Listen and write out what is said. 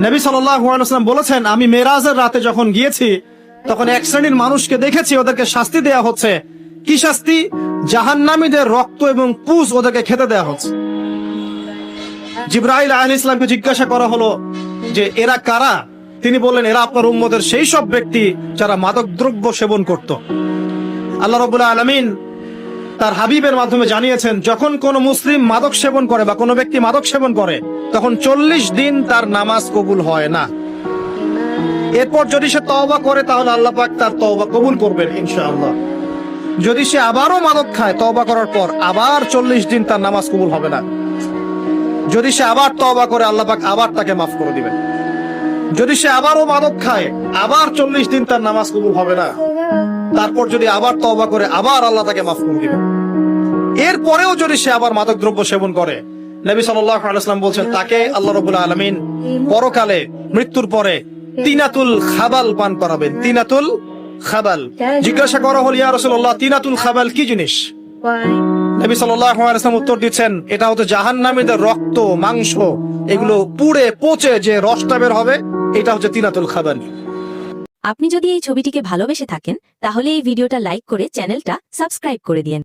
নবী সাল্লাল্লাহু আলাইহি ওয়াসাল্লাম বলেছেন, আমি মেরাজের রাতে যখন গিয়েছি তখন এক শ্রেণীর মানুষকে দেখেছি, ওদেরকে শাস্তি দেয়া হচ্ছে। কি শাস্তি? জাহান্নামীদের রক্ত এবং পুজ ওদেরকে খেতে দেয়া হচ্ছে। জিবরাইল আলাইহিস সালামকে জিজ্ঞাসা করা হলো যে এরা কারা? তিনি বললেন, এরা আপনার উম্মতের সেই সব ব্যক্তি যারা মাদক দ্রব্য সেবন করত। আল্লাহ রাব্বুল আলামিন তার হাবিবের মাধ্যমে জানিয়েছেন, যখন কোন মুসলিম মাদক সেবন করে বা কোনো ব্যক্তি মাদক সেবন করে তখন 40 দিন তার নামাজ কবুল হয় না। এরপর যদি সে তওবা করে তাহলে আল্লাহ পাক তার তওবা কবুল করবেন ইনশাআল্লাহ। যদি সে আবারও মাদক খায় তওবা করার পর, আবার 40 দিন তার নামাজ কবুল হবে না। যদি সে আবার তওবা করে আল্লাহ পাক আবার তাকে মাফ করে দিবেন। যদি সে আবারও মাদক খায়, আবার 40 দিন তার নামাজ কবুল হবে না। তারপর যদি আবার তওবা করে, আবার আল্লাহ তাকে মাফ করে দিবেন। এরপরেও যদি সে আবার মাদক দ্রব্য সেবন করে, নবী সাল্লাল্লাহু আলাইহি ওয়াসাল্লাম বলছেন, তাকে আল্লাহ রাব্বুল আলামিন পরকালে মৃত্যুর পরে তিনাতুল খাবাল পান করাবেন। তিনাতুল খাবাল। জিজ্ঞাসা করা হল, ইয়া রাসূলুল্লাহ, তিনাতুল খাবাল কি জিনিস? নবী সাল্লাল্লাহু আলাইহি ওয়াসাল্লাম উত্তর দিচ্ছেন, এটা হচ্ছে জাহান্নামীদের রক্ত, মাংস, এগুলো পুড়ে পচে যে রসটা বের হবে, এটা হচ্ছে তিনাতুল খাবাল। আপনি যদি এই ছবিটিকে ভালোবেসে থাকেন তাহলে এই ভিডিওটা লাইক করে চ্যানেলটা সাবস্ক্রাইব করে দিন।